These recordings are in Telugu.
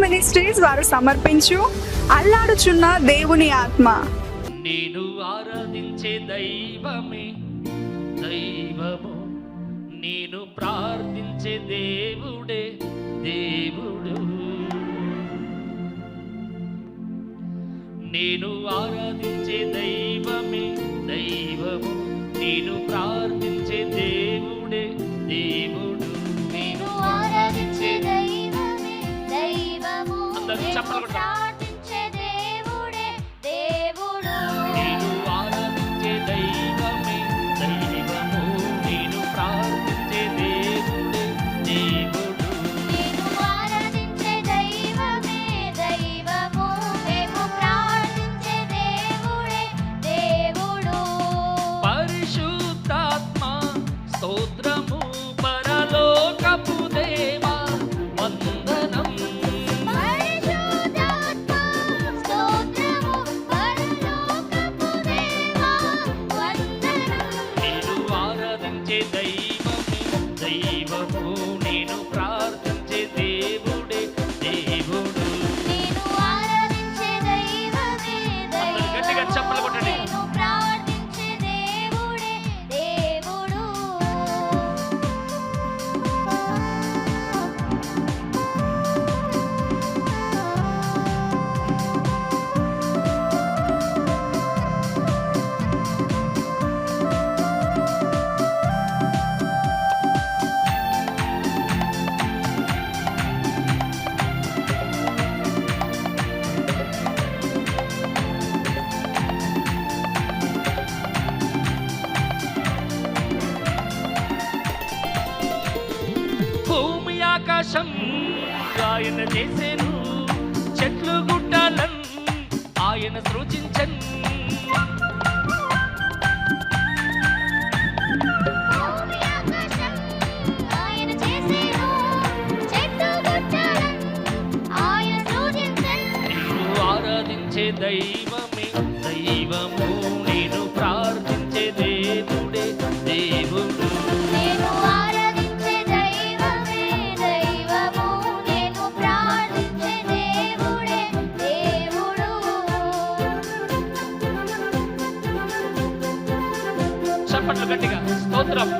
మినిస్ట్రీస్ వారు సమర్పించు అల్లాడుచున్న దేవుని ఆత్మ. నేను ఆరాధించే దైవమే దైవము, నేను ప్రార్థించే దేవుడే దేవుడు. నేను ఆరాధించే దైవమే దైవము, నేను ప్రార్థించే దేవుడే దేవుడు. నేను ఆరాధించే దైవమే దైవము, నేను ప్రార్థించే దేవుడే దేవుడు. నేను ఆరాధించే దైవమే దైవము, నేను ప్రార్థించే దేవుడే దేవుడు. నేను ఆరాధించే దైవమే దైవము, మేము ప్రార్థించే దేవుడే దేవుడు. పరిశుద్ధాత్మ స్తోత్రము, పరలోకపు దేవా వందనం. పరిశుద్ధాత్మ స్తోత్రము, పరలోకపు దేవా వందనం. నేను ఆరాధించే దైవమే దైవము, నేను ప్రార్థించే దేవుడే దేవుడు. నేను ఆరాధించే దైవమే అందరూ గట్టిగా చప్పట్లు దైవము, కొట్టండి. నేను ప్రార్థించే దేవుడే దేవుడు. భూమి ఆకాశం ఆయన చేసెను, చెట్లు గుట్టలను ఆయన సృజించెను. భూమి ఆకాశం ఆయన చేసెను, చెట్టు గుట్టలను ఆయన సృజించెను. నేను ఆరాధించే దైవమే దైవము, నేను ప్రార్థించే దేవుడే దేవుడు. నేను ఆరాధించే దైవమే దైవము, నేను ప్రార్థించే దేవుడే దేవుడు. చప్పట్లు గట్టిగా స్తోత్రం.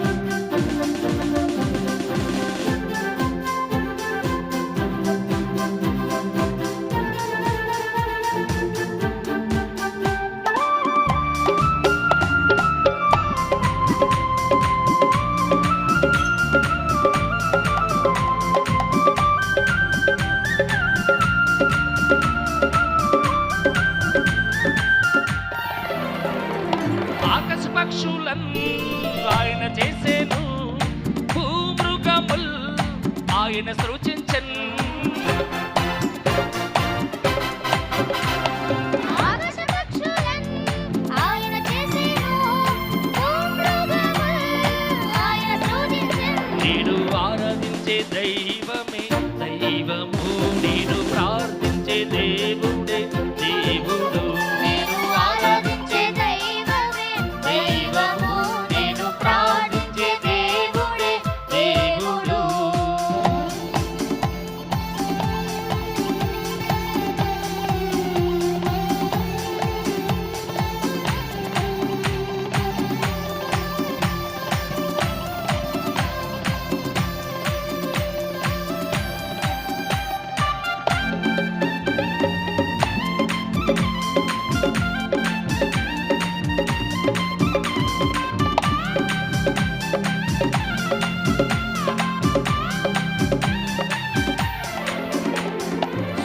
ఆకాశ పక్షులను ఆయన చేసెను, భూమృగముల్ ఆయన సృజించెను. ఆకాశ పక్షులను ఆయన చేసెను, భూమృగములను ఆయన సృజించెను. నేను ఆరాధించే దైవమే దైవము, నేను ప్రార్థించే దేవుడే దేవుడు. నేను ఆరాధించే దైవమే దైవము, నేను ప్రార్థించే దేవుడే దేవుడు.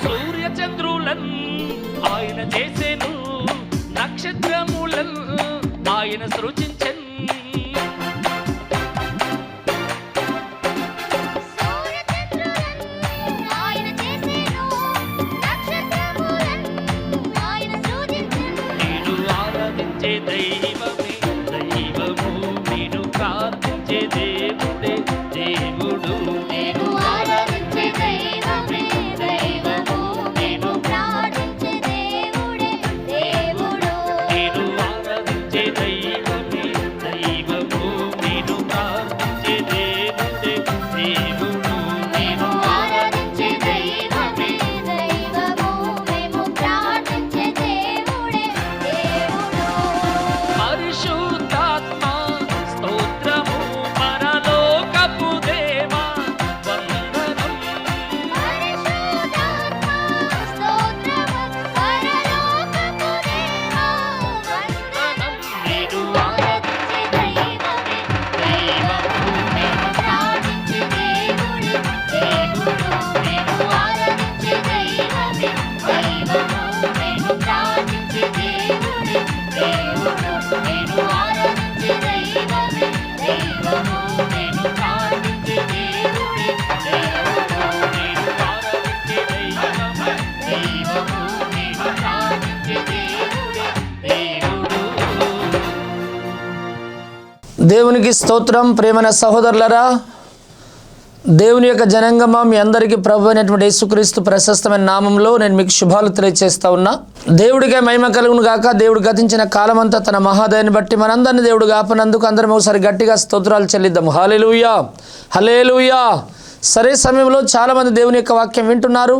సూర్య చంద్రులను ఆయన చేసెను, నక్షత్రములను ఆయన సృజించెను. సూర్యచంద్రులను ఆయన చేసెను, నక్షత్రములను ఆయన సృజించెను. నేను ఆరాధించే దైవమే దైవము, నేను ప్రార్థించే దేవుడే దేవుడు. నేను ఆరాధించే దైవమే దైవము, నేను ప్రార్థించే దేవుడే దేవుడు. నేను ఆరాధించే దైవమే దేవునికి స్తోత్రం. ప్రేమైన సహోదరులరా, దేవుని యొక్క జనాంగమా, మీ అందరికీ ప్రభు అయినటువంటి యేసుక్రీస్తు ప్రశస్తమైన నామంలో నేను మీకు శుభాలు తెలియజేస్తా ఉన్నా. దేవుడికే మహిమ కలుగును గాక. దేవుడు గతించిన కాలమంతా తన మహాదయాన్ని బట్టి మనందరినీ దేవుడు కాపనందుకు అందరం ఒకసారి గట్టిగా స్తోత్రాలు చెల్లిద్దాం. హల్లెలూయా, హల్లెలూయా. సరే సమయంలో చాలామంది దేవుని యొక్క వాక్యం వింటున్నారు,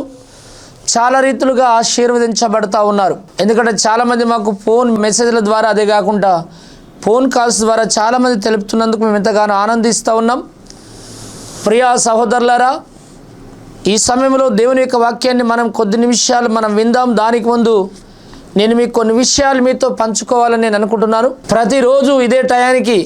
చాలా రీతులుగా ఆశీర్వదించబడతా ఉన్నారు. ఎందుకంటే చాలామంది మాకు ఫోన్ మెసేజ్ల ద్వారా, అదే కాకుండా ఫోన్ కాల్స్ ద్వారా చాలామంది తెలుపుతున్నందుకు మేము ఎంతగానో ఆనందిస్తూ ఉన్నాం. ప్రియా సహోదరులారా, ఈ సమయంలో దేవుని యొక్క వాక్యాన్ని మనం కొద్ది నిమిషాలు మనం విందాం. దానికి ముందు నేను మీకు కొన్ని విషయాలు మీతో పంచుకోవాలని నేను అనుకుంటున్నాను. ప్రతిరోజు ఇదే టయానికి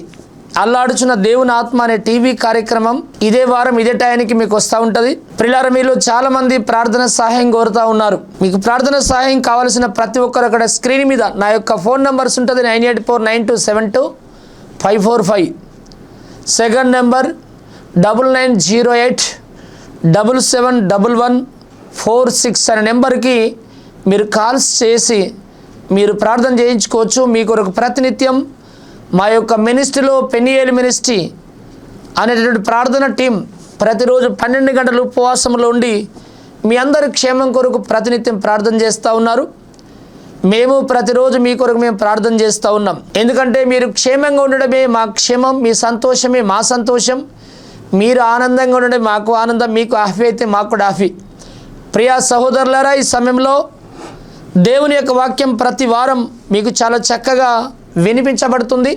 అల్లాడుచున్న దేవుని ఆత్మ అనే టీవీ కార్యక్రమం ఇదే వారం ఇదే టయానికి మీకు వస్తూ ఉంటుంది. ప్రియులారా, మీలో చాలామంది ప్రార్థన సహాయం కోరుతూ ఉన్నారు. మీకు ప్రార్థన సహాయం కావాల్సిన ప్రతి ఒక్కరు అక్కడ స్క్రీన్ మీద నా యొక్క ఫోన్ నెంబర్స్ ఉంటుంది. 9849272545. సెకండ్ నెంబర్ 9908771146 అనే నెంబర్కి మీరు కాల్స్ చేసి మీరు ప్రార్థన చేయించుకోవచ్చు. మీ కొరకు ప్రతినిత్యం మా యొక్క మినిస్ట్రీలో పెనియేలు మినిస్ట్రీ అనేటటువంటి ప్రార్థన టీం ప్రతిరోజు 12 గంటలు ఉపవాసంలో ఉండి మీ అందరి క్షేమం కొరకు ప్రతినిత్యం ప్రార్థన చేస్తూ ఉన్నారు. మేము ప్రతిరోజు మీ కొరకు మేము ప్రార్థన చేస్తూ ఉన్నాం. ఎందుకంటే మీరు క్షేమంగా ఉండడమే మా క్షేమం, మీ సంతోషమే మా సంతోషం. మీరు ఆనందంగా ఉండడం మాకు ఆనందం, మీకు ఆఫీ అయితే మాకు కూడా ఆఫీ. ప్రియా సహోదరులారా, ఈ సమయంలో దేవుని యొక్క వాక్యం ప్రతి వారం మీకు చాలా చక్కగా వినిపించబడుతుంది.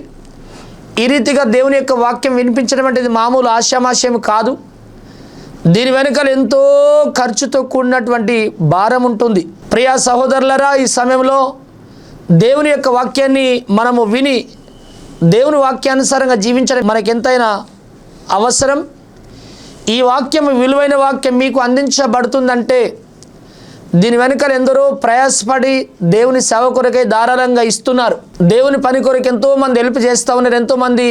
ఈ రీతిగా దేవుని యొక్క వాక్యం వినిపించడం అంటే ఇది మామూలు ఆశామాశయం కాదు. దీని వెనుకలు ఎంతో ఖర్చుతో కూడినటువంటి భారం ఉంటుంది. ప్రియా సహోదరులారా, ఈ సమయంలో దేవుని యొక్క వాక్యాన్ని మనము విని దేవుని వాక్యానుసారంగా జీవించడం మనకెంతైనా అవసరం. ఈ వాక్యం విలువైన వాక్యం మీకు అందించబడుతుందంటే దీని వెనుకలు ఎందరో ప్రయాసపడి దేవుని సేవ కొరకై ధారాళంగా ఇస్తున్నారు. దేవుని పని కొరకు ఎంతోమంది హెల్ప్ చేస్తూ ఉన్నారు. ఎంతోమంది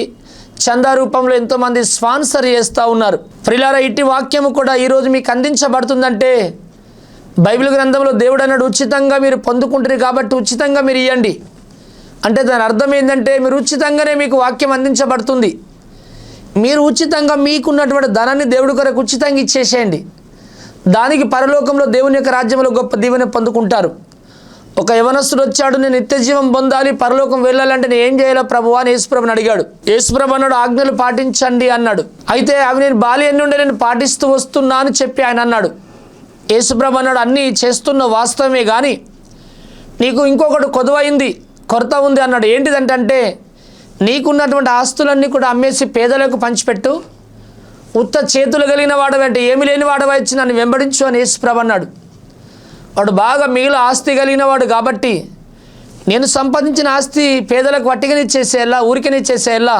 చందా రూపంలో ఎంతోమంది స్పాన్సర్ చేస్తూ ఉన్నారు. ప్రియులారా, ఇట్టి వాక్యము కూడా ఈరోజు మీకు అందించబడుతుందంటే బైబిల్ గ్రంథంలో దేవుడు అన్నాడు, ఉచితంగా మీరు పొందుకుంటారు కాబట్టి ఉచితంగా మీరు ఇవ్వండి. అంటే దాని అర్థం ఏంటంటే మీరు ఉచితంగానే మీకు వాక్యం అందించబడుతుంది. మీరు ఉచితంగా మీకున్నటువంటి ధనాన్ని దేవుడి కొరకు ఉచితంగా ఇచ్చేసేయండి. దానికి పరలోకంలో దేవుని యొక్క రాజ్యంలో గొప్ప దీవెన పొందుకుంటారు. ఒక యవనస్తుడు వచ్చాడు, నేను నిత్య జీవం పొందాలి, పరలోకం వెళ్ళాలంటే నేను ఏం చేయాలో ప్రభువా అని యేసుప్రభుని అడిగాడు. యేసుప్రభు అన్నాడు, ఆజ్ఞలు పాటించండి అన్నాడు. అయితే అవి నేను బాల్యం నుండి నేను పాటిస్తూ వస్తున్నా అని చెప్పి ఆయన అన్నాడు. యేసుప్రభు అన్నాడు, అన్నీ చేస్తున్న వాస్తవమే కానీ నీకు ఇంకొకటి కొదువైంది, కొరత ఉంది అన్నాడు. ఏంటిదంటే నీకున్నటువంటి ఆస్తులన్నీ కూడా అమ్మేసి పేదలకు పంచిపెట్టు, ఉత్త చేతులు కలిగిన వాడవంటే ఏమి లేని వాడవా ఇచ్చి నన్ను వెంబడించు అని యేసుప్రభు అన్నాడు. వాడు బాగా మిగిలిన ఆస్తి కలిగిన వాడు కాబట్టి నేను సంపాదించిన ఆస్తి పేదలకు వట్టిగానిచ్చేసేలా, ఊరికనిచ్చేసేలా,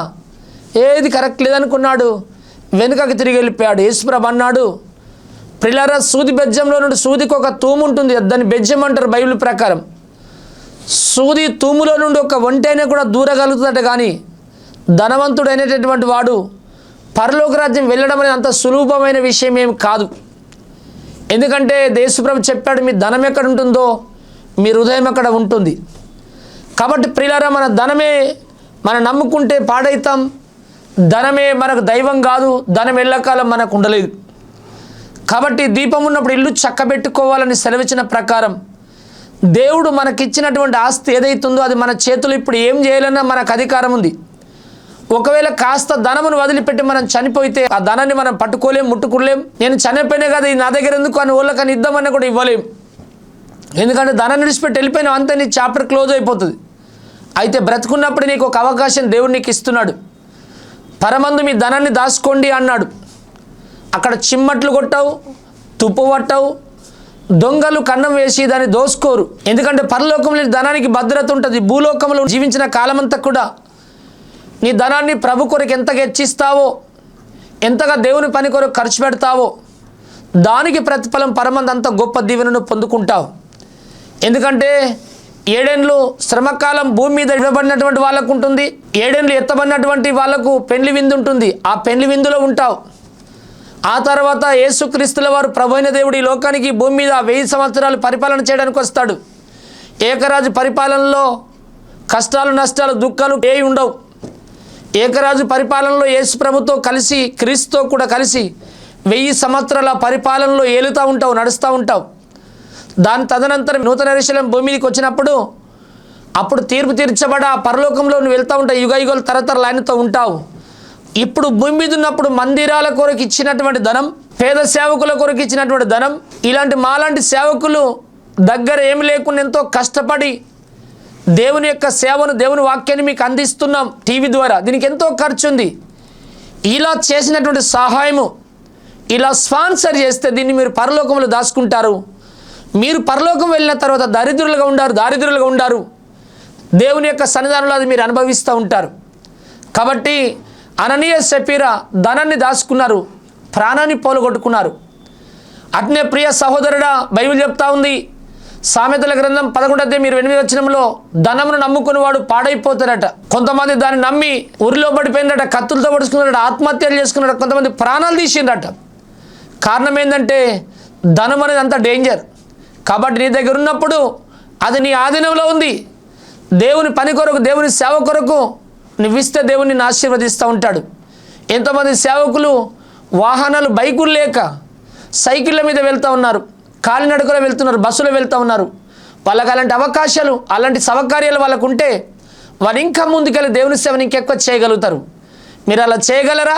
ఏది కరెక్ట్ లేదనుకున్నాడు, వెనుకకి తిరిగి వెళ్ళిపోయాడు. యేసుప్రభు అన్నాడు, ప్రియులారా, సూది బెజ్జంలో నుండి సూదికి ఒక తూము ఉంటుంది, దాన్ని బెజ్జం అంటారు బైబిల్ ప్రకారం. సూది తూములో నుండి ఒక ఒంటైనా కూడా దూరగలుగుతుందట. కానీ ధనవంతుడైనటువంటి వాడు పరలోక రాజ్యం వెళ్ళడం అనేది అంత సులభమైన విషయం ఏం కాదు. ఎందుకంటే యేసుప్రభు చెప్పాడు, మీ ధనం ఎక్కడ ఉంటుందో మీ హృదయం అక్కడ ఉంటుంది. కాబట్టి ప్రియులారా, మన ధనమే మనం నమ్ముకుంటే పాడైతాం. ధనమే మనకు దైవం కాదు. ధనం ఎల్లకాలం మనకు ఉండలేదు. కాబట్టి దీపం ఉన్నప్పుడు ఇల్లు చక్కబెట్టుకోవాలని సెలవిచ్చిన ప్రకారం దేవుడు మనకిచ్చినటువంటి ఆస్తి ఏదైతుందో అది మన చేతులు ఇప్పుడు ఏం చేయాలన్నా మనకు అధికారం ఉంది. ఒకవేళ కాస్త ధనమును వదిలిపెట్టి మనం చనిపోతే ఆ ధనాన్ని మనం పట్టుకోలేం, ముట్టుకోలేం. నేను చనిపోయినా కదా ఇది నా దగ్గర ఎందుకు అని వాళ్ళకని ఇద్దామన్నా కూడా ఇవ్వలేం. ఎందుకంటే ధనాన్ని విడిచిపెట్టి వెళ్ళిపోయినా అంతే, నీ చాప్టర్ క్లోజ్ అయిపోతుంది. అయితే బ్రతుకున్నప్పుడు నీకు ఒక అవకాశం దేవుడు నీకు ఇస్తున్నాడు. పరమందు మీ ధనాన్ని దాచుకోండి అన్నాడు. అక్కడ చిమ్మట్లు కొట్టావు, తుప్పు పట్టావు, దొంగలు కన్నం వేసి దాన్ని దోసుకోరు. ఎందుకంటే పరలోకంలో ధనానికి భద్రత ఉంటుంది. భూలోకంలో జీవించిన కాలమంతా కూడా నీ ధనాన్ని ప్రభు కొరకు ఎంతగా హెచ్చిస్తావో, ఎంతగా దేవుని పని కొరకు ఖర్చు పెడతావో దానికి ప్రతిఫలం పరమందు అంత గొప్ప దీవెనను పొందుకుంటావు. ఎందుకంటే 7 ఏళ్ళు శ్రమకాలం భూమి మీద ఇవ్వబడినటువంటి వాళ్ళకు ఉంటుంది. 7 ఏళ్ళు ఎత్తబడినటువంటి వాళ్ళకు పెండ్లి విందు ఉంటుంది. ఆ పెండ్లి విందులో ఉంటావు. ఆ తర్వాత యేసుక్రీస్తుల వారు ప్రభు అయిన దేవుడు ఈ లోకానికి భూమి మీద 1000 సంవత్సరాలు పరిపాలన చేయడానికి వస్తాడు. ఏకరాజు పరిపాలనలో కష్టాలు, నష్టాలు, దుఃఖాలు ఏవి ఉండవు. ఏకరాజు పరిపాలనలో యేసు ప్రభుతో కలిసి క్రీస్తుతో కూడా కలిసి 1000 సంవత్సరాల పరిపాలనలో ఏలుతూ ఉంటావు, నడుస్తూ ఉంటావు. దాని తదనంతరం నూతన యెరూషలేము భూమి మీదకి వచ్చినప్పుడు అప్పుడు తీర్పు తీర్చబడ పరలోకంలో నువ్వు వెళ్తూ ఉంటావు, యుగయుగాలు తరతరాలు ఆయనతో ఉంటావు. ఇప్పుడు భూమి మీద ఉన్నప్పుడు మందిరాల కొరకు ఇచ్చినటువంటి ధనం, పేద సేవకుల కొరకు ఇచ్చినటువంటి ధనం, ఇలాంటి మాలాంటి సేవకులు దగ్గర ఏమి లేకుండా ఎంతో కష్టపడి దేవుని యొక్క సేవను, దేవుని వాక్యాన్ని మీకు అందిస్తున్నాం టీవీ ద్వారా. దీనికి ఎంతో ఖర్చు ఉంది. ఇలా చేసినటువంటి సహాయము, ఇలా స్పాన్సర్ చేస్తే దీన్ని మీరు పరలోకంలో దాచుకుంటారు. మీరు పరలోకం వెళ్ళిన తర్వాత దారిద్రులుగా ఉండారు. దేవుని యొక్క సన్నిధానంలో అది మీరు అనుభవిస్తూ ఉంటారు. కాబట్టి అననీయ సఫీరా ధనాన్ని దాచుకున్నారు, ప్రాణాన్ని పోలగొట్టుకున్నారు. అట్నే ప్రియ సహోదరుడా, బైబిల్ చెప్తా ఉంది సామెతల గ్రంథం 11:28 ధనమును నమ్ముకుని వాడు పాడైపోతారట. కొంతమంది దాన్ని నమ్మి ఉరిలో పడిపోయిందట, కత్తులతో పడుచుకున్నారట, ఆత్మహత్యలు చేసుకున్నారట, కొంతమంది ప్రాణాలు తీసిందట. కారణం ఏంటంటే ధనం అనేది అంత డేంజర్. కాబట్టి నీ దగ్గర ఉన్నప్పుడు అది నీ ఆధీనంలో ఉంది. దేవుని పని కొరకు, దేవుని సేవ కొరకు నువ్వు ఇస్తే దేవుని నిన్ను ఆశీర్వదిస్తూ ఉంటాడు. ఎంతోమంది సేవకులు వాహనాలు, బైకులు లేక సైకిళ్ళ మీద వెళ్తూ ఉన్నారు, కాలినడకలో వెళ్తున్నారు, బస్సులో వెళ్తూ ఉన్నారు. వాళ్ళకి అలాంటి అవకాశాలు, అలాంటి సౌకర్యాలు వాళ్ళకు ఉంటే వాళ్ళు ఇంకా ముందుకెళ్ళి దేవుని సేవని ఇంకెక్కువ చేయగలుగుతారు. మీరు అలా చేయగలరా?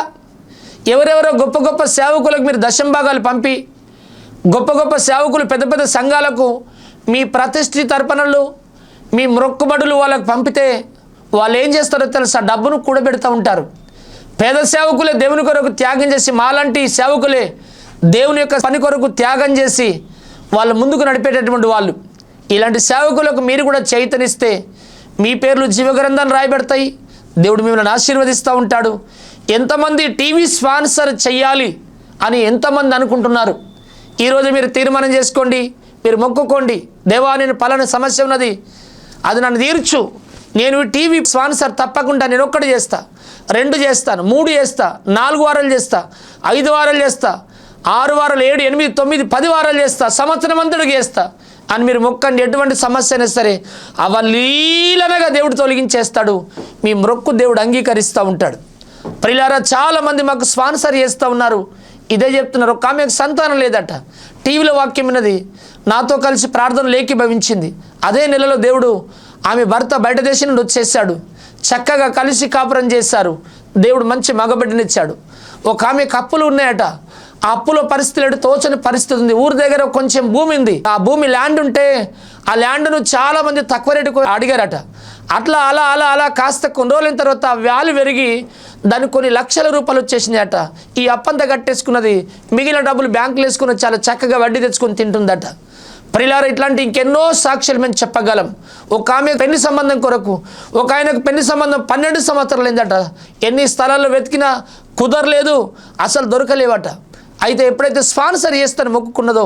ఎవరెవరో గొప్ప గొప్ప సేవకులకు మీరు దశంభాగాలు పంపి, గొప్ప గొప్ప సేవకులు పెద్ద పెద్ద సంఘాలకు మీ ప్రతిష్ఠిత అర్పణలు, మీ మొక్కుబడులు వాళ్ళకు పంపితే వాళ్ళు ఏం చేస్తారో తెలుసా? డబ్బును కూడబెడుతూ ఉంటారు. పేద సేవకులే దేవుని కొరకు త్యాగం చేసి, మాలాంటి సేవకులే దేవుని యొక్క పని కొరకు త్యాగం చేసి వాళ్ళు ముందుకు నడిపేటటువంటి వాళ్ళు. ఇలాంటి సేవకులకు మీరు కూడా చైతన్యస్తే మీ పేర్లు జీవగ్రంథాన్ని రాయబెడతాయి. దేవుడు మిమ్మల్ని ఆశీర్వదిస్తూ ఉంటాడు. ఎంతమంది టీవీ స్పాన్సర్ చెయ్యాలి అని ఎంతమంది అనుకుంటున్నారు? ఈరోజు మీరు తీర్మానం చేసుకోండి, మీరు మొక్కుకోండి. దేవా, నేను పలానా సమస్య ఉన్నది, అది నన్ను తీర్చు. నేను టీవీ స్పాన్సర్ తప్పకుండా నేను 1 చేస్తా, 2 చేస్తాను, 3 చేస్తా, 4 వారాలు చేస్తా, 5 వారాలు చేస్తా, 6 వారాలు, 7, 8, 9, 10 వారాలు చేస్తా, సంవత్సరం అంతటికి చేస్తా అని మీరు మొక్కండి. ఎటువంటి సమస్య అయినా సరే అవలీలనగా దేవుడు తొలగించేస్తాడు. మీ మొక్కు దేవుడు అంగీకరిస్తూ ఉంటాడు. ప్రియులారా, చాలామంది మాకు స్పాన్సర్ చేస్తూ ఉన్నారు, ఇదే చెప్తున్నారు. ఒక ఆమెకు సంతానం లేదట, టీవీలో వాక్యం విన్నది, నాతో కలిసి ప్రార్థనలు ఏకీభవించింది. అదే నెలలో దేవుడు ఆమె భర్త బయట దేశం నుండి వచ్చేసాడు. చక్కగా కలిసి కాపురం చేశారు. దేవుడు మంచి మగబిడ్డనిచ్చాడు. ఒక ఆమెకు అప్పులు ఉన్నాయట. ఆ అప్పులో పరిస్థితి తోచని పరిస్థితి ఉంది. ఊరి దగ్గర కొంచెం భూమి ఉంది. ఆ భూమి ల్యాండ్ ఉంటే ఆ ల్యాండ్ను చాలామంది తక్కువ రేటుకు అడిగారట. అట్లా అలా అలా అలా కాస్త కొన్ని రోజులైన తర్వాత ఆ వ్యాల్యూ పెరిగి దానికి కొన్ని లక్షల రూపాయలు వచ్చేసినాయట. ఈ అప్పంతా కట్టేసుకున్నది, మిగిలిన డబ్బులు బ్యాంకులు వేసుకుని చాలా చక్కగా వడ్డీ తెచ్చుకొని తింటుందట. ప్రియులారా, ఇట్లాంటి ఇంకెన్నో సాక్ష్యాలు మేము చెప్పగలం. ఒక ఆమె పెళ్లి సంబంధం కొరకు, ఒక ఆయనకు పెళ్లి సంబంధం 12 సంవత్సరాలు అయిందట. ఎన్ని స్థలాల్లో వెతికినా కుదరలేదు, అసలు దొరకలేవట. అయితే ఎప్పుడైతే స్పాన్సర్ చేస్తాను మొక్కుకున్నదో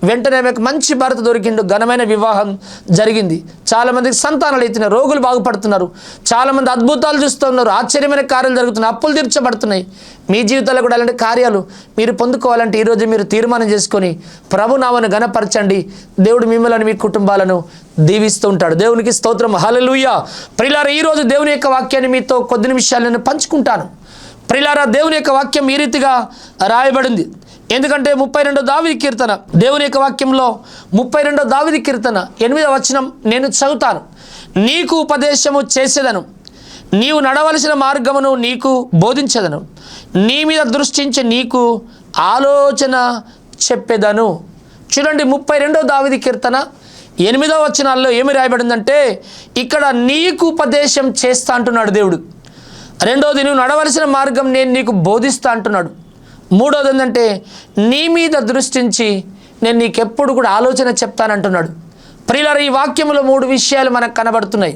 వెంటనే ఆమెకు మంచి భర్త దొరికిండు, ఘనమైన వివాహం జరిగింది. చాలామందికి సంతానాలు అవుతున్నాయి, రోగులు బాగుపడుతున్నారు, చాలామంది అద్భుతాలు చూస్తున్నారు, ఆశ్చర్యమైన కార్యాలు జరుగుతున్నాయి, అప్పులు తీర్చబడుతున్నాయి. మీ జీవితాల్లో కూడా అలాంటి కార్యాలు మీరు పొందుకోవాలంటే ఈరోజు మీరు తీర్మానం చేసుకొని ప్రభునామను ఘనపరచండి. దేవుడు మిమ్మల్ని, మీ కుటుంబాలను దీవిస్తూ ఉంటాడు. దేవునికి స్తోత్రం, హల్లెలూయా. ప్రియులారా, ఈరోజు దేవుని యొక్క వాక్యాన్ని మీతో కొద్ది నిమిషాలు నేను పంచుకుంటాను. ప్రియులారా, దేవుని యొక్క వాక్యం ఈ రీతిగా రాయబడింది. ఎందుకంటే 32వ దావీదు కీర్తన, దేవుని యొక్క వాక్యంలో 32వ దావీదు కీర్తన 8వ వచనం నేను చదువుతాను. నీకు ఉపదేశము చేసేదను, నీవు నడవలసిన మార్గమును నీకు బోధించదను, నీ మీద దృష్టించి నీకు ఆలోచన చెప్పేదను. చూడండి, 32వ దావీదు కీర్తన 8వ వచనాల్లో ఏమి రాయబడిందంటే ఇక్కడ నీకు ఉపదేశం చేస్తా అంటున్నాడు దేవుడు. రెండోది, నువ్వు నడవలసిన మార్గం నేను నీకు బోధిస్తా అంటున్నాడు. మూడోది ఏంటంటే నీ మీద దృష్టించి నేను నీకెప్పుడు కూడా ఆలోచన చెప్తానంటున్నాడు. ప్రియులారా, ఈ వాక్యంలో 3 విషయాలు మనకు కనబడుతున్నాయి.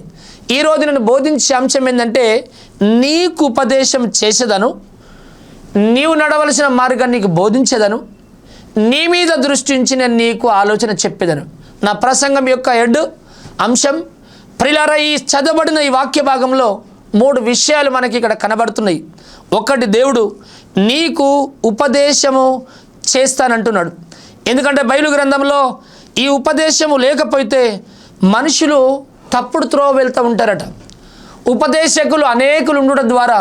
ఈరోజు నేను బోధించే అంశం ఏంటంటే నీకు ఉపదేశం చేసేదను, నీవు నడవలసిన మార్గాన్ని నీకు బోధించేదను, నీ మీద దృష్టించి నేను నీకు ఆలోచన చెప్పేదను. నా ప్రసంగం యొక్క హెడ్ అంశం. ప్రియులారా, ఈ చదవబడిన ఈ వాక్య భాగంలో 3 విషయాలు మనకి ఇక్కడ కనబడుతున్నాయి. ఒకటి, దేవుడు నీకు ఉపదేశము చేస్తానంటున్నాడు. ఎందుకంటే బైబిల్ గ్రంథంలో ఈ ఉపదేశము లేకపోతే మనుషులు తప్పుడు త్రోవ వెళ్తూ ఉంటారట. ఉపదేశకులు అనేకులు ఉండడం ద్వారా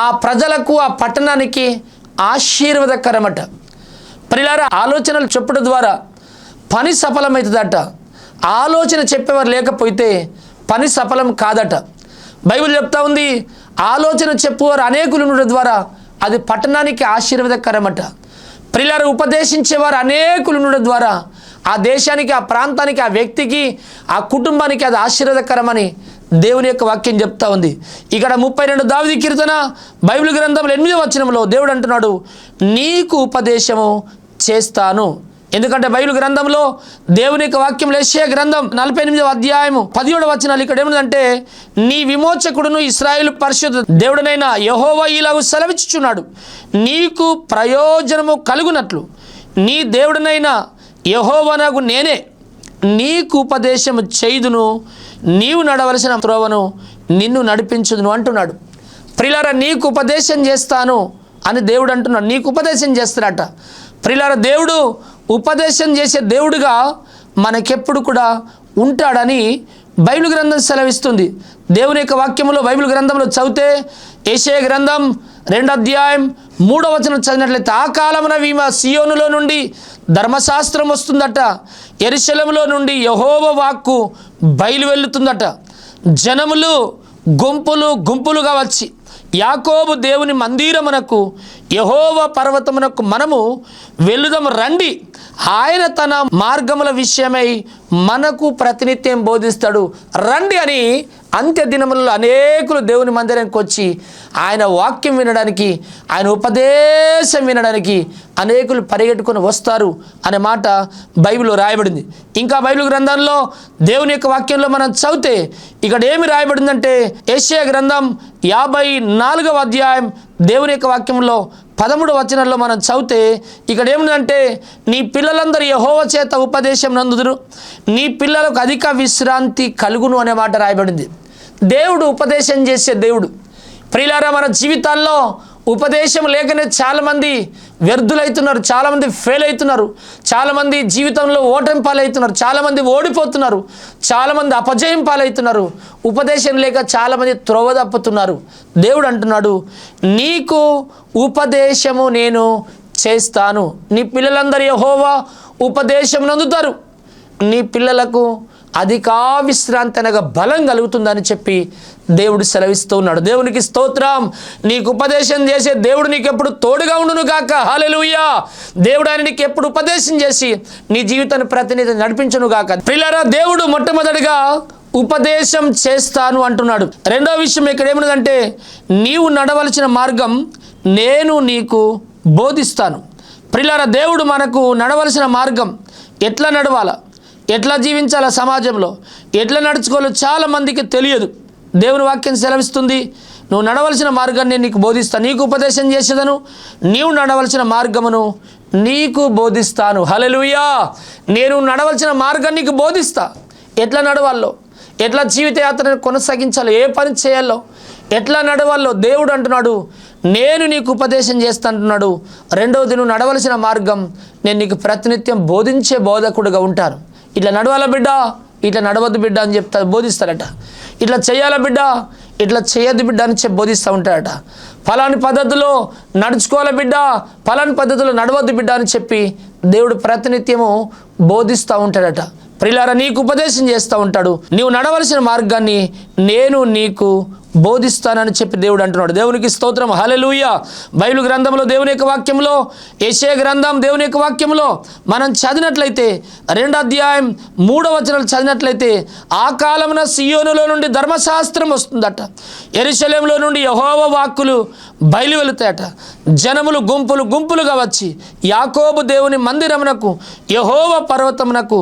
ఆ ప్రజలకు, ఆ పట్టణానికి ఆశీర్వాదకరమట. ప్రియులారా, ఆలోచనలు చెప్పడం ద్వారా పని సఫలమవుతుందట. ఆలోచన చెప్పేవారు లేకపోతే పని సఫలం కాదట. బైబిల్ చెప్తా ఉంది, ఆలోచన చెప్పువారు అనేకులు ఉండడం ద్వారా అది పట్టణానికి ఆశీర్వాదకరమట. ప్రియులారా, ఉపదేశించేవారు అనేకులు ఉండడం ద్వారా ఆ దేశానికి, ఆ ప్రాంతానికి, ఆ వ్యక్తికి, ఆ కుటుంబానికి అది ఆశీర్వాదకరమని దేవుని యొక్క వాక్యం చెప్తా ఉంది. ఇక్కడ 32 దావీదు కీర్తన బైబిల్ గ్రంథంలో 8వ వచనంలో దేవుడు అంటున్నాడు, నీకు ఉపదేశము చేస్తాను. ఎందుకంటే బైబిల్ గ్రంథంలో దేవుని యొక్క వాక్యంలో యెషయా గ్రంథం 48వ అధ్యాయము 17వ వచనాలు ఇక్కడ ఏముందంటే, నీ విమోచకుడును ఇశ్రాయేలు పరిశుద్ధ దేవుడనైన యెహోవా ఇలాగు సెలవిచ్చుచున్నాడు, నీకు ప్రయోజనము కలుగునట్లు నీ దేవుడనైన యెహోవానగు నేనే నీకు ఉపదేశము చేయుదును, నీవు నడవలసిన త్రోవను నిన్ను నడిపించుదును అంటున్నాడు. ప్రియులారా, నీకు ఉపదేశం చేస్తాను అని దేవుడు అంటున్నాడు. నీకు ఉపదేశం చేస్తాడట. ప్రియులారా, దేవుడు ఉపదేశం చేసే దేవుడుగా మనకెప్పుడు కూడా ఉంటాడని బైబిల్ గ్రంథం సెలవిస్తుంది. దేవుని యొక్క వాక్యంలో బైబిల్ గ్రంథంలో చదివితే యెషయా గ్రంథం 2వ అధ్యాయం 3వ వచనం చదివినట్లయితే, ఆ కాలమున సియోనులో నుండి ధర్మశాస్త్రం వస్తుందట, యెరూషలేములో నుండి యెహోవా వాక్కు బయలు వెళ్తుందట. జనములు గుంపులు గుంపులుగా వచ్చి యాకోబు దేవుని మందిరమునకు, యెహోవా పర్వతమునకు మనము వెళ్ళుదాము రండి, ఆయన తన మార్గముల విషయమై మనకు ప్రతినిత్యం బోధిస్తాడు రండి అని అంత్య దినములలో అనేకులు దేవుని మందిరానికి వచ్చి ఆయన వాక్యం వినడానికి, ఆయన ఉపదేశం వినడానికి అనేకులు పరిగెట్టుకొని వస్తారు అనే మాట బైబిల్లో రాయబడింది. ఇంకా బైబిల్ గ్రంథంలో దేవుని యొక్క వాక్యంలో మనం చదివితే ఇక్కడ ఏమి రాయబడిందంటే, యెషయా గ్రంథం 54వ అధ్యాయం దేవుని యొక్క వాక్యంలో 13వ వచనంలో మనం చదివితే ఇక్కడ ఏముందంటే, నీ పిల్లలందరూ యెహోవా చేత ఉపదేశం నందుదురు, నీ పిల్లలకు అధిక విశ్రాంతి కలుగును అనే మాట రాయబడింది. దేవుడు ఉపదేశం చేసే దేవుడు. ప్రియులారా, మన జీవితాల్లో ఉపదేశం లేకనే చాలామంది వ్యర్థులవుతున్నారు, చాలామంది ఫెయిల్ అవుతున్నారు, చాలామంది జీవితంలో ఓటమి పాలవుతున్నారు, చాలామంది ఓడిపోతున్నారు, చాలామంది అపజయం పాలవుతున్నారు. ఉపదేశం లేక చాలామంది త్రోవ తప్పుతున్నారు. దేవుడు అంటున్నాడు, నీకు ఉపదేశము నేను చేస్తాను, నీ పిల్లలందరూ యెహోవా ఉపదేశం నందుతారు, నీ పిల్లలకు అధికా విశ్రాంతి అనగా బలం కలుగుతుందని చెప్పి దేవుడు సెలవిస్తూ ఉన్నాడు. దేవునికి స్తోత్రం. నీకు ఉపదేశం చేసే దేవుడు నీకు ఎప్పుడు తోడుగా ఉండును గాక. హల్లెలూయా. దేవుడు ఆయన నీకు ఎప్పుడు ఉపదేశం చేసి నీ జీవితాన్ని ప్రతినిధి నడిపించును గాక. ప్రియులారా, దేవుడు మొట్టమొదటిగా ఉపదేశం చేస్తాను అంటున్నాడు. రెండో విషయం ఇక్కడ ఏమున్నదంటే, నీవు నడవలసిన మార్గం నేను నీకు బోధిస్తాను. ప్రియులారా, దేవుడు మనకు నడవలసిన మార్గం, ఎట్లా నడవాలా, ఎట్లా జీవించాలా, సమాజంలో ఎట్లా నడుచుకోవాలో చాలామందికి తెలియదు. దేవుని వాక్యం సెలవిస్తుంది, నువ్వు నడవలసిన మార్గాన్ని నేను నీకు బోధిస్తాను, నీకు ఉపదేశం చేసేదను, నీవు నడవలసిన మార్గమును నీకు బోధిస్తాను. హల్లెలూయా. నేను నడవలసిన మార్గాన్ని నీకు బోధిస్తా. ఎట్లా నడవాలో, ఎట్లా జీవిత యాత్రను కొనసాగించాలో, ఏ పని చేయాలో, ఎట్లా నడవాలో దేవుడు అంటున్నాడు, నేను నీకు ఉపదేశం చేస్తానంటున్నాడు. రెండవది, నువ్వు నడవలసిన మార్గం నేను నీకు ప్రతినిత్యం బోధించే బోధకుడుగా ఉంటాను. ఇట్లా నడవాల బిడ్డ, ఇట్లా నడవద్దు బిడ్డ అని బోధిస్తారట. ఇట్లా చేయాల బిడ్డ, ఇట్లా చేయొద్దు బిడ్డ అని చెప్పి బోధిస్తూ ఉంటారట. ఫలాని పద్ధతిలో నడుచుకోవాల బిడ్డ, ఫలాని పద్ధతిలో నడవద్దు బిడ్డ అని చెప్పి దేవుడు ప్రతినిత్యము బోధిస్తూ ఉంటాడట. ప్రియులారా, నీకు ఉపదేశం చేస్తూ ఉంటాడు. నీవు నడవలసిన మార్గాన్ని నేను నీకు బోధిస్తానని చెప్పి దేవుడు అంటున్నాడు. దేవునికి స్తోత్రం. హల్లెలూయా. బైబిల్ గ్రంథంలో దేవుని యొక్క వాక్యంలో, యెషయా గ్రంథం దేవుని యొక్క వాక్యంలో మనం చదివినట్లయితే 2వ అధ్యాయం 3వ వచనాలు చదివినట్లయితే, ఆ కాలమున సియోనులో నుండి ధర్మశాస్త్రం వస్తుందట, యెరూషలేములో నుండి యెహోవా వాక్కులు బయలు వెళుతాయట. జనములు గుంపులు గుంపులుగా వచ్చి యాకోబు దేవుని మందిరమునకు, యెహోవా పర్వతమునకు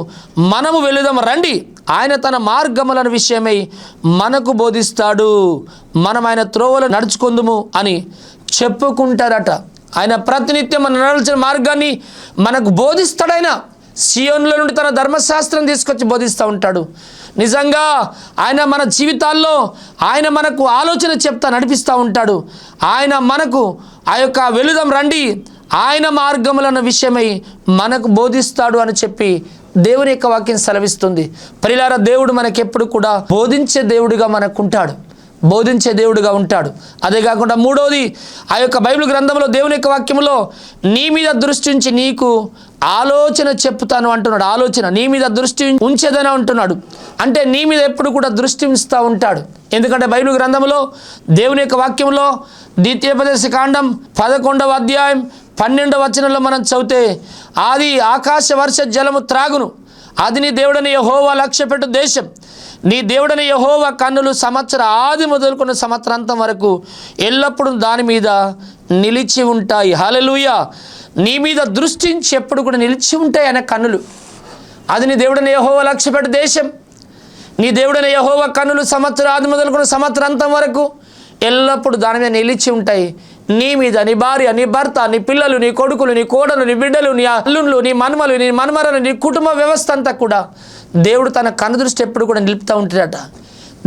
మనము వెళుదాము రండి, ఆయన తన మార్గములను విషయమై మనకు బోధిస్తాడు, మనం ఆయన త్రోవలో నడుచుకుందుము అని చెప్పుకుంటారట. ఆయన ప్రతినిత్యం మన నడవలసిన మార్గాన్ని మనకు బోధిస్తాడు. సియోనులో నుండి తన ధర్మశాస్త్రం తీసుకొచ్చి బోధిస్తూ ఉంటాడు. నిజంగా ఆయన మన జీవితాల్లో ఆయన మనకు ఆలోచన చెప్తా నడిపిస్తూ ఉంటాడు. ఆయన మనకు ఆ యొక్క వెళుదాం రండి, ఆయన మార్గములన్న విషయమై మనకు బోధిస్తాడు అని చెప్పి దేవుని యొక్క వాక్యం సెలవిస్తుంది. ప్రియులారా, దేవుడు మనకెప్పుడు కూడా బోధించే దేవుడిగా మనకుంటాడు. బోధించే దేవుడుగా ఉంటాడు. అదే కాకుండా మూడవది, ఆ యొక్క బైబిల్ గ్రంథంలో దేవుని యొక్క వాక్యంలో నీ మీద దృష్టి ఉంచి నీకు ఆలోచన చెప్తాను అంటున్నాడు. ఆలోచన నీ మీద దృష్టి ఉంచేదని అంటున్నాడు. అంటే నీ మీద ఎప్పుడు కూడా దృష్టి ఉంచుతూ ఉంటాడు. ఎందుకంటే బైబిల్ గ్రంథంలో దేవుని యొక్క వాక్యంలో ద్వితీయోపదేశ కాండం 11వ అధ్యాయం 12వ వచనంలో మనం చదివితే, ఆది ఆకాశ వర్ష జలము త్రాగును, అది నీ దేవుడని యెహోవా లక్ష్యపెట్టు దేశం, నీ దేవుడని యెహోవా కన్నులు సంవత్సర ఆది మొదలుకున్న సంవత్సరాంతం వరకు ఎల్లప్పుడూ దాని మీద నిలిచి ఉంటాయి. హల్లెలూయా. నీ మీద దృష్టించి ఎప్పుడు కూడా నిలిచి ఉంటాయి ఆయన కన్నులు. అది నీ దేవుడని యెహోవా లక్ష్యపెట్టు దేశం, నీ దేవుడని యెహోవా కన్నులు సంవత్సర ఆది మొదలుకున్న సంవత్సరాంతం వరకు ఎల్లప్పుడూ దాని మీద నిలిచి ఉంటాయి. నీ మీద, నీ భార్య, నీ భర్త, నీ పిల్లలు, నీ కొడుకులు, నీ కోడలు, నీ బిడ్డలు, నీ అల్లుళ్ళు, నీ మనుమలు, నీ మనుమరలు, నీ కుటుంబ వ్యవస్థ అంతా కూడా దేవుడు తన కనుదృష్టి ఎప్పుడు కూడా నిలుపుతూ ఉంటాడట.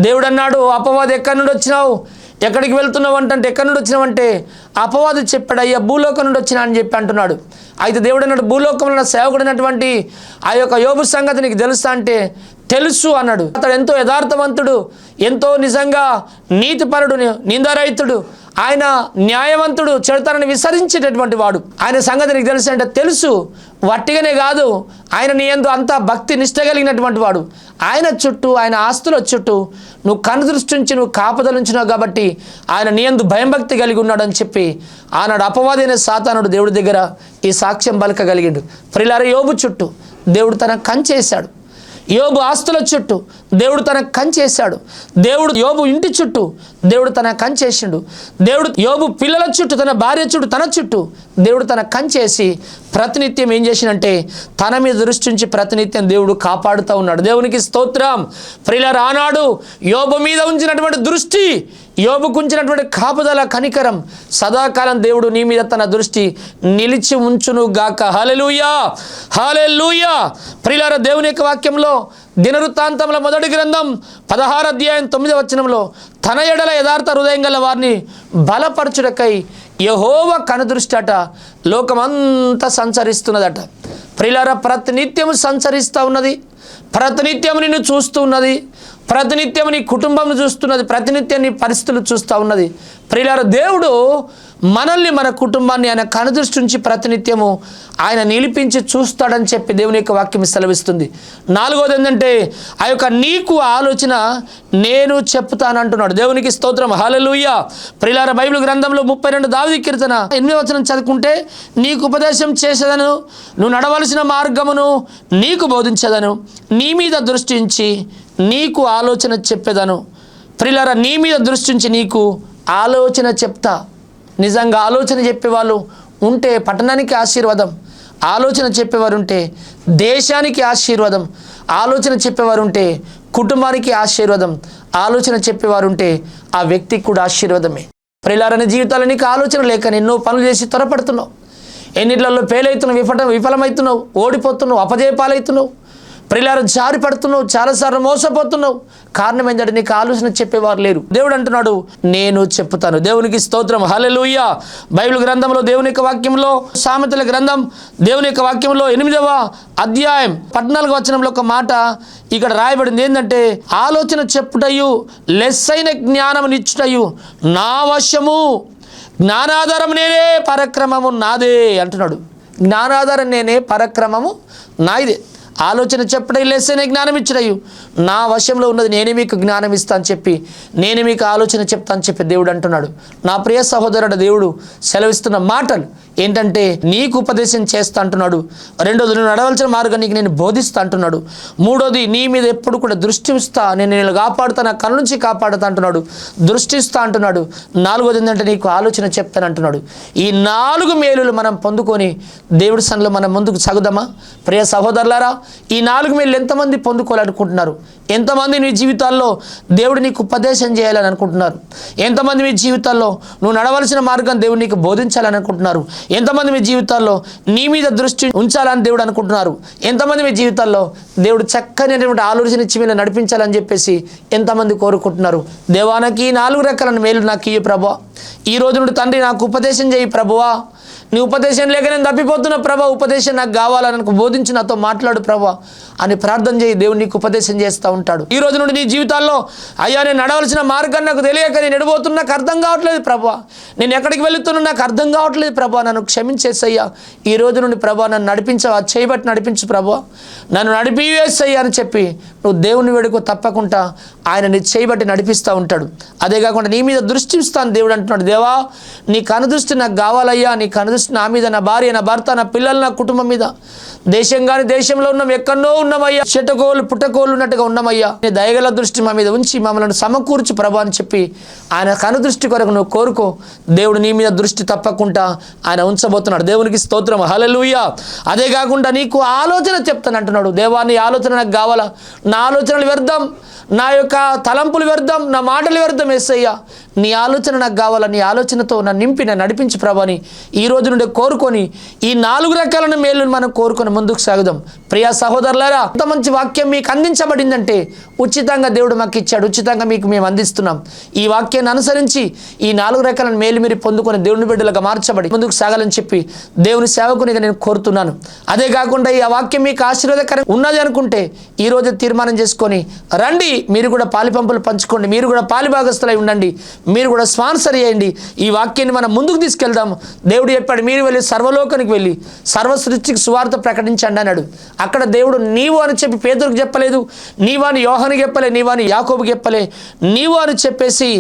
దేవుడు అన్నాడు, అపవాది ఎక్కడి నుండి వచ్చినావు, ఎక్కడికి వెళ్తున్నావు అంటే ఎక్కడి నుండి వచ్చినావంటే అపవాది చెప్పాడు, అయ్యా భూలోకం నుండి వచ్చినా అని చెప్పి అంటున్నాడు. అయితే దేవుడు అన్నాడు, భూలోకంలో సేవకుడినటువంటి ఆ యొక్క యోబు సంగతి నీకు తెలుసా అంటే తెలుసు అన్నాడు. అతడు ఎంతో యథార్థవంతుడు, ఎంతో నిజంగా నీతిపరుడు, నిందారహితుడు, ఆయన న్యాయవంతుడు, చెడుతనాన్ని విసరించేటటువంటి వాడు. ఆయన సంగతి నీకు తెలుసు అంటే తెలుసు. వట్టిగానే కాదు, ఆయన నీ యందు అంతా భక్తి నిష్ట కలిగినటువంటి వాడు. ఆయన చుట్టూ, ఆయన ఆస్తుల చుట్టూ నువ్వు కనుదృష్టి నుంచి నువ్వు కాపుదల ఉంచినావు కాబట్టి ఆయన నీ యందు భయం భక్తి కలిగి ఉన్నాడు అని చెప్పి ఆనాడు అపవాది అనే సాతానుడు దేవుడి దగ్గర ఈ సాక్ష్యం పలకగలిగిండు. ప్రియులారా, యోబు చుట్టూ దేవుడు తన కంచేశాడు. యోబు ఆస్తుల చుట్టూ దేవుడు తన కంచేశాడు. దేవుడు యోబు ఇంటి చుట్టూ దేవుడు తన కంచేసిండు. దేవుడు యోబు పిల్లల చుట్టూ, తన భార్య చుట్టూ, తన చుట్టూ దేవుడు తన కంచేసి ప్రతినిత్యం ఏం చేసినంటే తన మీద దృష్టి ఉంచి ప్రతినిత్యం దేవుడు కాపాడుతూ ఉన్నాడు. దేవునికి స్తోత్రం. ప్రియులారా, ఆనాడు యోబు మీద ఉంచినటువంటి దృష్టి, యోబుకు ఉంచినటువంటి కాపుదల, కనికరం సదాకాలం దేవుడు నీ మీద తన దృష్టి నిలిచి ఉంచును గాక. హల్లెలూయా, హల్లెలూయా. ప్రియులారా, దేవుని యొక్క వాక్యంలో దినవృత్తాంతముల మొదటి గ్రంథం 16వ అధ్యాయం 9వ వచనంలో తన ఎడల యథార్థ హృదయం గల వారిని బలపరచుటకై యెహోవా కనుదృష్టట లోకమంతా సంచరిస్తున్నదట. ప్రియులారా, ప్రతినిత్యము సంచరిస్తూ ఉన్నది, ప్రతినిత్యం నిన్ను చూస్తూ ఉన్నది, ప్రతినిత్యం నీ కుటుంబం చూస్తున్నది, ప్రతినిత్యం నీ పరిస్థితులు చూస్తూ ఉన్నది. ప్రియులారా, దేవుడు మనల్ని, మన కుటుంబాన్ని ఆయన కనుదృష్టి నుంచి ప్రతినిత్యము ఆయన నిలిపించి చూస్తాడని చెప్పి దేవుని యొక్క వాక్యం సెలవిస్తుంది. నాలుగోది ఏంటంటే ఆ యొక్క నీకు ఆలోచన నేను చెప్తాను అంటున్నాడు. దేవునికి స్తోత్రం. హల్లెలూయా. ప్రియులారా, బైబిల్ గ్రంథంలో 32 దావీదు కీర్తన 8వ వచనం చదువుకుంటే, నీకు ఉపదేశం చేసేదను, నువ్వు నడవలసిన మార్గమును నీకు బోధించేదను, నీ మీద దృష్టి ఉంచి నీకు ఆలోచన చెప్పేదను. ప్రియులారా, నీ మీద దృష్టి ఉంచి నీకు ఆలోచన చెప్తా. నిజంగా ఆలోచన చెప్పేవాళ్ళు ఉంటే పట్టణానికి ఆశీర్వాదం, ఆలోచన చెప్పేవారు ఉంటే దేశానికి ఆశీర్వాదం, ఆలోచన చెప్పేవారు ఉంటే కుటుంబానికి ఆశీర్వాదం, ఆలోచన చెప్పేవారు ఉంటే ఆ వ్యక్తికి కూడా ఆశీర్వాదమే. ప్రియులారా, జీవితాల్లో నీకు ఆలోచన లేక ఎన్నో పనులు చేసి త్వరపడుతున్నావు, ఎన్నిట్లలో ఫెయిల్ అవుతున్నావు, విఫలమవుతున్నావు, ఓడిపోతున్నావు, అపజయపాలవుతున్నావు. ప్రియులారా, జారి పడుతున్నావు, చాలాసార్లు మోసపోతున్నావు. కారణం ఏంటంటే నీకు ఆలోచన చెప్పేవారు లేరు. దేవుడు అంటున్నాడు, నేను చెప్తాను. దేవునికి స్తోత్రం. హల్లెలూయా. బైబిల్ గ్రంథంలో దేవుని యొక్క వాక్యంలో, సామెతల గ్రంథం దేవుని యొక్క వాక్యంలో 8వ అధ్యాయం 14వ వచనంలో ఒక మాట ఇక్కడ రాయబడింది. ఏంటంటే, ఆలోచన చెప్పుటయు లెస్సైన జ్ఞానం నిచ్చుటయు నా వశము, జ్ఞానాధారం నేనే, పరక్రమము నాదే అంటున్నాడు. జ్ఞానాధారం నేనే, పరక్రమము నాదే. ఆలోచన చెప్పడం లేస్తేనే జ్ఞానం ఇచ్చడయ్యు, నా వశంలో ఉన్నది నేనే మీకు జ్ఞానం ఇస్తా అని చెప్పి, నేనే మీకు ఆలోచన చెప్తా అని చెప్పి దేవుడు అంటున్నాడు. నా ప్రియ సహోదరుడు, దేవుడు సెలవిస్తున్న మాటలు ఏంటంటే, నీకు ఉపదేశం చేస్తా అంటున్నాడు. రెండోది, నువ్వు నడవలసిన మార్గం నీకు నేను బోధిస్తా అంటున్నాడు. మూడోది, నీ మీద ఎప్పుడు కూడా దృష్టి ఇస్తా, నేను కాపాడుతా, నా కళ్ళ నుంచి కాపాడుతా అంటున్నాడు, దృష్టిస్తా అంటున్నాడు. నాలుగోది ఏంటంటే, నీకు ఆలోచన చెప్తాను అంటున్నాడు. ఈ 4 మేలులు మనం పొందుకొని దేవుడి సన్నిధిలో మనం ముందుకు సాగుదామా? ప్రియ సహోదరులారా, ఈ 4 మేలు ఎంతమంది పొందుకోవాలనుకుంటున్నారు? ఎంతమంది మీ జీవితాల్లో దేవుడు నీకు ఉపదేశం చేయాలని అనుకుంటున్నారు? ఎంతమంది మీ జీవితాల్లో నువ్వు నడవలసిన మార్గం దేవుడు నీకు బోధించాలని అనుకుంటున్నారు? ఎంతమంది మీ జీవితాల్లో నీ మీద దృష్టి ఉంచాలని దేవుడు అనుకుంటున్నారు? ఎంతమంది మీ జీవితాల్లో దేవుడు చక్కనైనటువంటి ఆలోచన ఇచ్చి మీద నడిపించాలని చెప్పేసి ఎంతమంది కోరుకుంటున్నారు? దేవా, నాకు ఈ 4 రకాల మేలు నాకు ఇయ్యి ప్రభువా, ఈ రోజు నుండి తండ్రి నాకు ఉపదేశం చేయి ప్రభువా, నీ ఉపదేశం లేక నేను తప్పిపోతున్నా ప్రభా, ఉపదేశం నాకు కావాలని నాకు బోధించి నాతో మాట్లాడు ప్రభా అని ప్రార్థన చేయి. దేవుడు నీకు ఉపదేశం చేస్తూ ఉంటాడు. ఈ రోజు నుండి నీ జీవితాల్లో అయ్యా నేను నడవలసిన మార్గాన్ని నాకు తెలియక నేను ఎడిపోతున్నా, నాకు అర్థం కావట్లేదు ప్రభా, నేను ఎక్కడికి వెళుతున్నా నాకు అర్థం కావట్లేదు ప్రభా, నన్ను క్షమించేసయ్యా. ఈ రోజు నుండి ప్రభా నన్ను నడిపించవా, చేయబట్టి నడిపించు ప్రభా, నన్ను నడిపివేసయ్యా అని చెప్పి నువ్వు దేవుని వేడుకో, తప్పకుండా ఆయన నీ చేయబట్టి నడిపిస్తూ ఉంటాడు. అదే కాకుండా నీ మీద దృష్టి ఇస్తాను దేవుడు అంటున్నాడు. దేవా నీ కనుదృష్టి నాకు కావాలయ్యా, నీ కనుదృష్టి నా మీద, నా భార్య, నా భర్త, నా పిల్లలు, నా కుటుంబం మీద, దేశం కానీ దేశంలో ఉన్నాం, ఎక్కడో ఉన్నామయ్యా, చెట్టకోలు పుట్టకోలు ఉన్నట్టుగా ఉన్నామయ్యా, నీ దయగల దృష్టి మా మీద ఉంచి మమ్మల్ని సమకూర్చు ప్రభా అని చెప్పి ఆయన కనుదృష్టి కొరకు నువ్వు కోరుకో. దేవుడు నీ మీద దృష్టి తప్పకుండా ఆయన ఉంచబోతున్నాడు. దేవునికి స్తోత్రం, హల్లెలూయా. అదే కాకుండా నీకు ఆలోచన చెప్తాను అంటున్నాడు. దేవా నీ ఆలోచన నాకు కావాలా, నా ఆలోచనలు వ్యర్థం, నా యొక్క తలంపులు వ్యర్థం, నా మాటలు వ్యర్థం యేసయ్యా, నీ ఆలోచన నాకు కావాలా, నీ ఆలోచనతో నన్ను నింపి నన్ను నడిపించి ప్రభాని ఈ రోజు నుండి కోరుకొని ఈ 4 రకాల మేలును మనం కోరుకొని ముందుకు సాగుదాం. ప్రియా సహోదరులారా, అంత మంచి వాక్యం మీకు అందించబడిందంటే ఉచితంగా దేవుడు మాకు ఇచ్చాడు, ఉచితంగా మీకు మేము అందిస్తున్నాం. ఈ వాక్యాన్ని అనుసరించి ఈ 4 రకాల మేలు మీరు పొందుకొని దేవుని బిడ్డలుగా మార్చబడి ముందుకు సాగాలని చెప్పి దేవుని సేవకునిగా నేను కోరుతున్నాను. అదే కాకుండా ఈ వాక్యం మీకు ఆశీర్వాదకరంగా ఉన్నది అనుకుంటే ఈ రోజు తీర్మానం చేసుకొని రండి, మీరు కూడా పాలిపంపులు పంచుకోండి, మీరు కూడా పాలిభాగస్తులై ఉండండి, మీరు కూడా స్పాన్సర్ చేయండి. ఈ వాక్యాన్ని మనం ముందుకు తీసుకెళ్దాం. దేవుడు చెప్పాడు, మీరు వెళ్ళి సర్వలోకానికి వెళ్ళి సర్వ సృష్టికి సువార్త ప్రకటించండి అన్నాడు. అక్కడ దేవుడు నీవు అని చెప్పి పేతురుకు చెప్పలేదు, నీవాని యోహానుకి చెప్పలే, నీవాని యాకోబుకి చెప్పలే, నీవు అని చెప్పేసి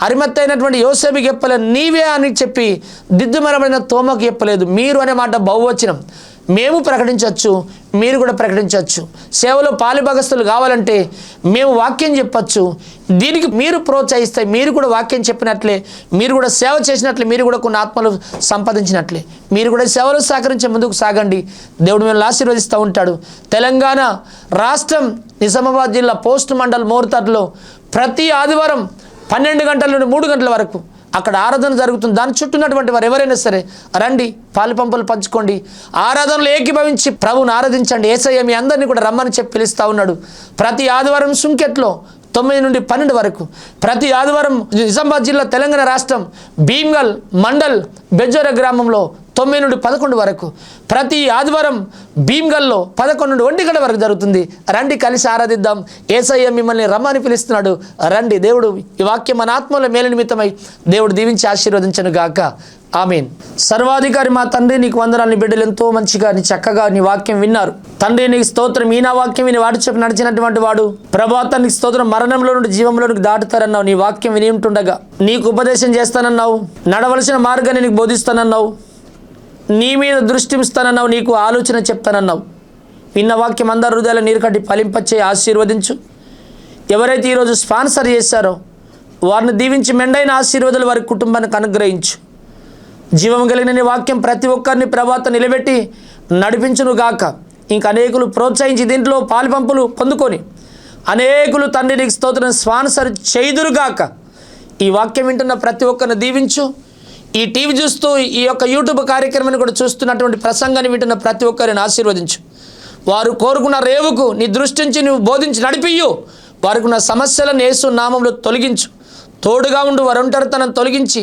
అరిమత్తైనటువంటి యోసేపుకి చెప్పలే, నీవే అని చెప్పి దిద్దుమరమైన తోమకు చెప్పలేదు. మీరు అనే మాట బహువచనం. మేము ప్రకటించవచ్చు, మీరు కూడా ప్రకటించవచ్చు. సేవలో పాలిభాగస్తులు కావాలంటే మేము వాక్యం చెప్పచ్చు. దీనికి మీరు ప్రోత్సహిస్తే మీరు కూడా వాక్యం చెప్పినట్లే, మీరు కూడా సేవ చేసినట్లే, మీరు కూడా కొన్ని ఆత్మలు సంపాదించినట్లే, మీరు కూడా సేవలు సహకరించే ముందుకు సాగండి. దేవుడు మిమ్మల్ని ఆశీర్వదిస్తూ ఉంటాడు. తెలంగాణ రాష్ట్రం నిజామాబాద్ జిల్లా పోస్ట్ మండల్ మోర్తాడ్లో ప్రతి ఆదివారం 12 గంటల నుండి 3 గంటల వరకు అక్కడ ఆరాధన జరుగుతుంది. దాని చుట్టూ ఉన్నటువంటి వారు ఎవరైనా సరే రండి, పాలిపంపులు పంచుకోండి, ఆరాధనలో ఏకీభవించి ప్రభువుని ఆరాధించండి. యేసయ్య మీ అందరినీ కూడా రమ్మని చెప్పి పిలుస్తూ ఉన్నాడు. ప్రతి ఆదివారం సుంకెట్లో 9 నుండి 12 వరకు, ప్రతి ఆదివారం నిజామాబాద్ జిల్లా తెలంగాణ రాష్ట్రం భీమ్గల్ మండల్ బెజ్జోర గ్రామంలో 9 నుండి 11 వరకు, ప్రతి ఆదివారం భీమ్గల్లో 11 నుండి 1 గంట వరకు జరుగుతుంది. రండి, కలిసి ఆరాధిద్దాం. యేసయ్య మిమ్మల్ని రమ్మని పిలుస్తున్నాడు. రండి. దేవుడు ఈ వాక్యం మన ఆత్మలో మేలు నిమిత్తమై దేవుడు దీవించి ఆశీర్వదించను గాక. ఆమేన్. సర్వాధికారి మా తండ్రి, నీకు వందనాలు. నీ బిడ్డలు ఎంతో మంచిగా నీ చక్కగా నీ వాక్యం విన్నారు తండ్రి. నీకు స్తోత్రం. ఈ నా వాక్యం విని వాడు చెప్పి నడిచినటువంటి వాడు ప్రభాత నీకు స్తోత్రం, మరణంలో నుండి జీవంలోనికి దాటుతారన్నావు. నీ వాక్యం విని ఉంటుండగా నీకు ఉపదేశం చేస్తానన్నావు, నడవలసిన మార్గాన్ని నీకు బోధిస్తానన్నావు, నీ మీద దృష్టి ఇస్తానన్నావు, నీకు ఆలోచన చెప్తానన్నావు. విన్న వాక్యం అందరి హృదయాల నీరు కట్టి ఫలింపచ్చే ఆశీర్వదించు. ఎవరైతే ఈరోజు స్పాన్సర్ చేశారో వారిని దీవించి మెండైన ఆశీర్వాదాలు వారి కుటుంబానికి అనుగ్రహించు. జీవం కలిగిన నీ వాక్యం ప్రతి ఒక్కరిని ప్రభాత నిలబెట్టి నడిపించును గాక. ఇంక అనేకులు ప్రోత్సహించి దీంట్లో పాలిపంపులు పొందుకొని అనేకులు తండ్రి నీకు స్తోత్రం స్పాన్సర్ చేయుదురుగాక. ఈ వాక్యం వింటున్న ప్రతి ఒక్కరిని దీవించు. ఈ టీవీ చూస్తూ ఈ యొక్క యూట్యూబ్ కార్యక్రమాన్ని కూడా చూస్తున్నటువంటి ప్రసంగాన్ని వింటున్న ప్రతి ఒక్కరిని ఆశీర్వదించు. వారు కోరుకున్న రేవుకు నీ దృష్టి నుంచి నువ్వు బోధించి నడిపియ్యు. వారికి ఉన్న సమస్యలను యేసు నామంలో తొలగించు. తోడుగా ఉండు. వారు ఒంటరితనం తొలగించి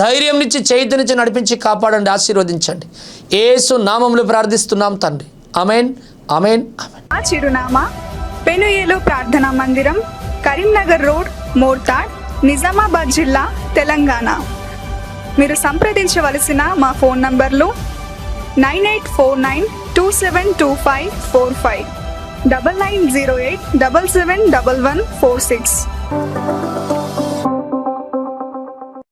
ధైర్యం ఇచ్చి చైతన్యం నడిపించి కాపాడండి, ఆశీర్వదించండి. యేసు నామంలో ప్రార్థిస్తున్నాం తండ్రి. ఆమేన్, ఆమేన్, ఆమేన్. మా చిరునామా పెనుయేలు ప్రార్థనా మందిరం, కరీంనగర్ రోడ్, మోర్తాడ్, నిజామాబాద్ జిల్లా, తెలంగాణ. మీరు సంప్రదించవలసిన మా ఫోన్ నంబర్లు 9849272545, 9908771146.